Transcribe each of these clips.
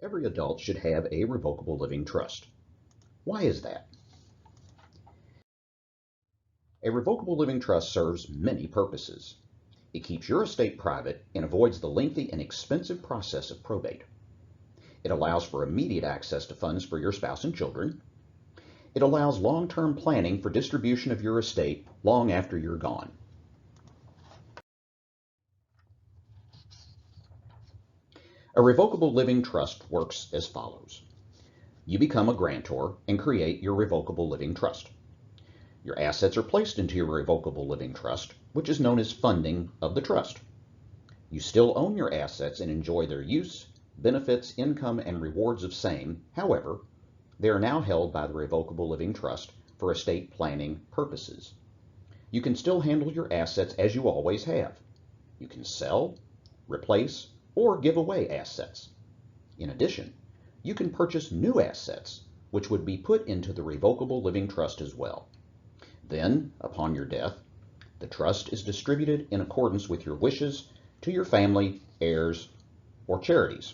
Every adult should have a revocable living trust. Why is that? A revocable living trust serves many purposes. It keeps your estate private and avoids the lengthy and expensive process of probate. It allows for immediate access to funds for your spouse and children. It allows long-term planning for distribution of your estate long after you're gone. A revocable living trust works as follows. You become a grantor and create your revocable living trust. Your assets are placed into your revocable living trust, which is known as funding of the trust. You still own your assets and enjoy their use, benefits, income, and rewards of same. However, they are now held by the revocable living trust for estate planning purposes. You can still handle your assets as you always have. You can sell, replace, or give away assets. In addition, you can purchase new assets, which would be put into the revocable living trust as well. Then, upon your death, the trust is distributed in accordance with your wishes to your family, heirs, or charities.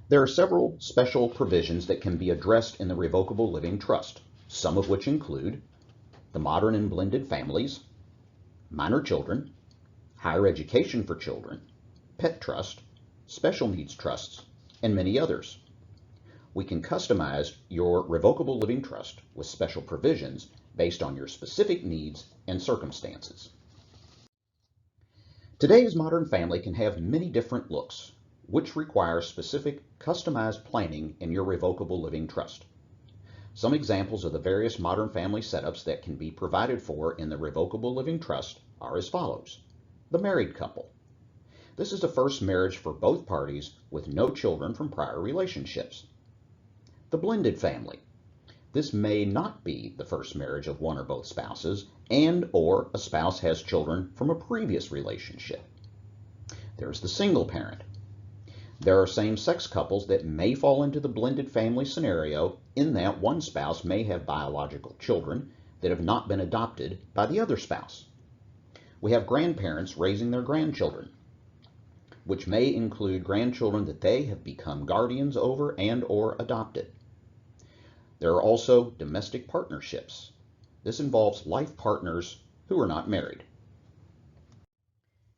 There are several special provisions that can be addressed in the revocable living trust, some of which include the modern and blended families, minor children, higher education for children, pet trust, special needs trusts, and many others. We can customize your revocable living trust with special provisions based on your specific needs and circumstances. Today's modern family can have many different looks, which require specific customized planning in your revocable living trust. Some examples of the various modern family setups that can be provided for in the revocable living trust are as follows. The married couple. This is the first marriage for both parties with no children from prior relationships. The blended family. This may not be the first marriage of one or both spouses, and/or a spouse has children from a previous relationship. There's the single parent. There are same-sex couples that may fall into the blended family scenario in that one spouse may have biological children that have not been adopted by the other spouse. We have grandparents raising their grandchildren, which may include grandchildren that they have become guardians over and/or adopted. There are also domestic partnerships. This involves life partners who are not married.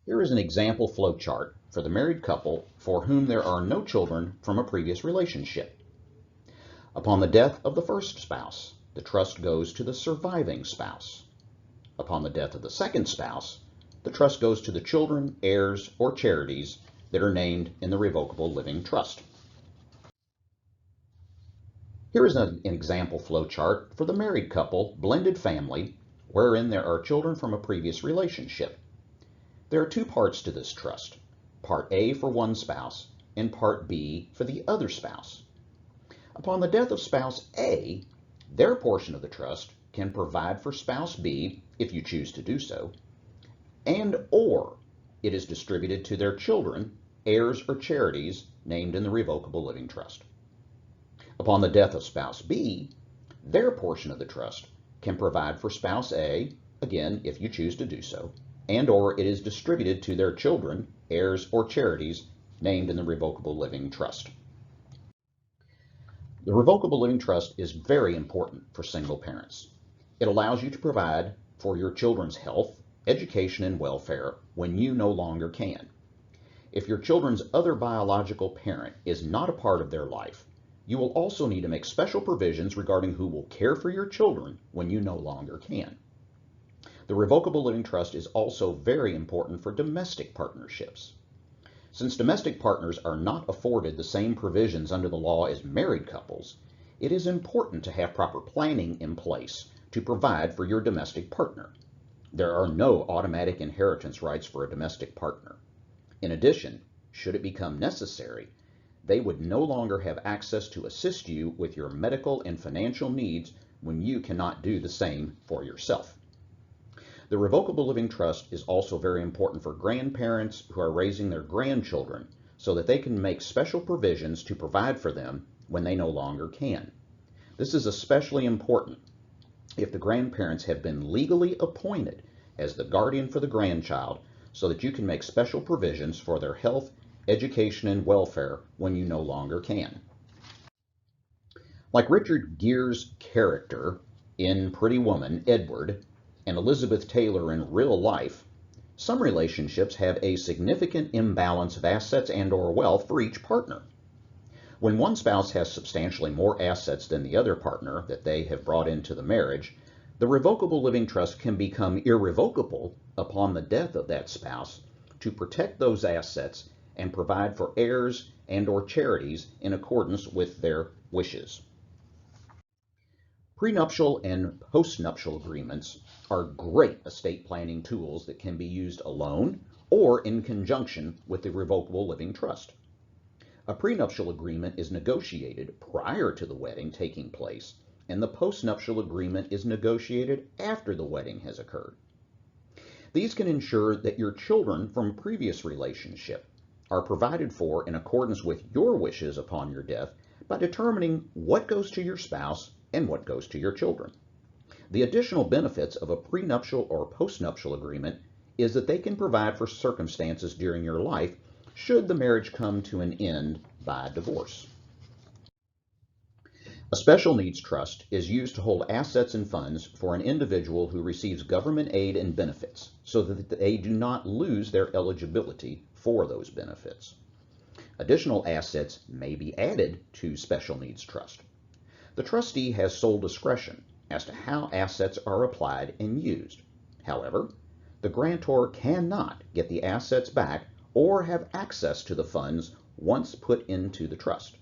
Here is an example flow chart for the married couple for whom there are no children from a previous relationship. Upon the death of the first spouse, the trust goes to the surviving spouse. Upon the death of the second spouse, the trust goes to the children, heirs, or charities that are named in the revocable living trust. Here is an example flow chart for the married couple, blended family, wherein there are children from a previous relationship. There are two parts to this trust, Part A for one spouse and Part B for the other spouse. Upon the death of spouse A, their portion of the trust can provide for spouse B, if you choose to do so, and/or it is distributed to their children, heirs, or charities named in the revocable living trust. Upon the death of spouse B, their portion of the trust can provide for spouse A, again, if you choose to do so, and/or it is distributed to their children, heirs, or charities named in the revocable living trust. The revocable living trust is very important for single parents. It allows you to provide for your children's health, education, and welfare when you no longer can. If your children's other biological parent is not a part of their life, you will also need to make special provisions regarding who will care for your children when you no longer can. The revocable living trust is also very important for domestic partnerships. Since domestic partners are not afforded the same provisions under the law as married couples, it is important to have proper planning in place to provide for your domestic partner. There are no automatic inheritance rights for a domestic partner. In addition, should it become necessary, they would no longer have access to assist you with your medical and financial needs when you cannot do the same for yourself. The revocable living trust is also very important for grandparents who are raising their grandchildren so that they can make special provisions to provide for them when they no longer can. This is especially important if the grandparents have been legally appointed as the guardian for the grandchild so that you can make special provisions for their health education, and welfare when you no longer can. Like Richard Gere's character in Pretty Woman, Edward, and Elizabeth Taylor in real life, some relationships have a significant imbalance of assets and/or wealth for each partner. When one spouse has substantially more assets than the other partner that they have brought into the marriage, the revocable living trust can become irrevocable upon the death of that spouse to protect those assets and provide for heirs and/or charities in accordance with their wishes. Prenuptial and postnuptial agreements are great estate planning tools that can be used alone or in conjunction with the revocable living trust. A prenuptial agreement is negotiated prior to the wedding taking place, and the postnuptial agreement is negotiated after the wedding has occurred. These can ensure that your children from a previous relationship are provided for in accordance with your wishes upon your death by determining what goes to your spouse and what goes to your children. The additional benefits of a prenuptial or postnuptial agreement is that they can provide for circumstances during your life should the marriage come to an end by divorce. A special needs trust is used to hold assets and funds for an individual who receives government aid and benefits so that they do not lose their eligibility for those benefits. Additional assets may be added to special needs trust. The trustee has sole discretion as to how assets are applied and used. However, the grantor cannot get the assets back or have access to the funds once put into the trust.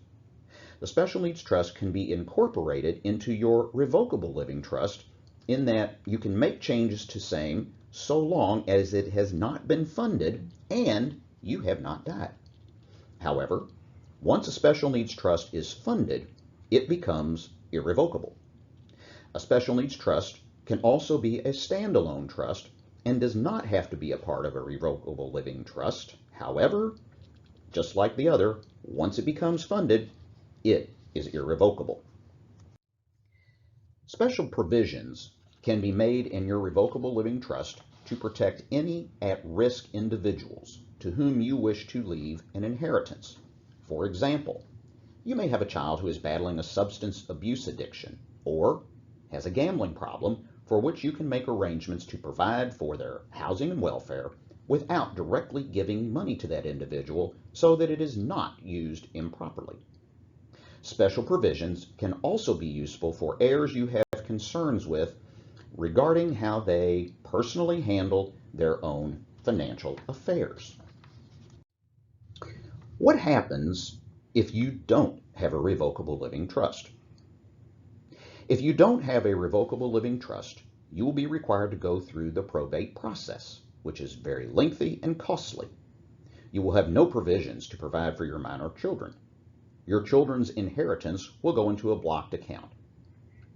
The special needs trust can be incorporated into your revocable living trust in that you can make changes to same so long as it has not been funded and you have not died. However, once a special needs trust is funded, it becomes irrevocable. A special needs trust can also be a standalone trust and does not have to be a part of a revocable living trust. However, just like the other, once it becomes funded, it is irrevocable. Special provisions can be made in your revocable living trust to protect any at-risk individuals to whom you wish to leave an inheritance. For example, you may have a child who is battling a substance abuse addiction or has a gambling problem for which you can make arrangements to provide for their housing and welfare without directly giving money to that individual so that it is not used improperly. Special provisions can also be useful for heirs you have concerns with regarding how they personally handle their own financial affairs. What happens if you don't have a revocable living trust? If you don't have a revocable living trust, you will be required to go through the probate process, which is very lengthy and costly. You will have no provisions to provide for your minor children. Your children's inheritance will go into a blocked account.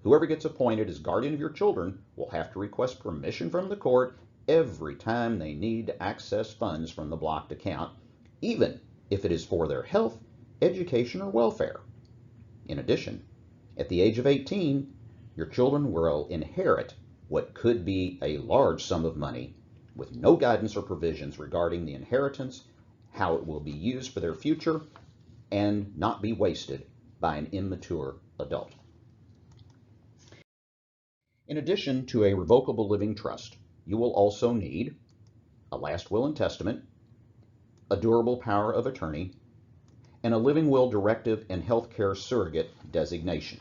Whoever gets appointed as guardian of your children will have to request permission from the court every time they need to access funds from the blocked account, even if it is for their health, education, or welfare. In addition, at the age of 18, your children will inherit what could be a large sum of money with no guidance or provisions regarding the inheritance, how it will be used for their future, and not be wasted by an immature adult. In addition to a revocable living trust, you will also need a last will and testament, a durable power of attorney, and a living will directive and healthcare surrogate designation.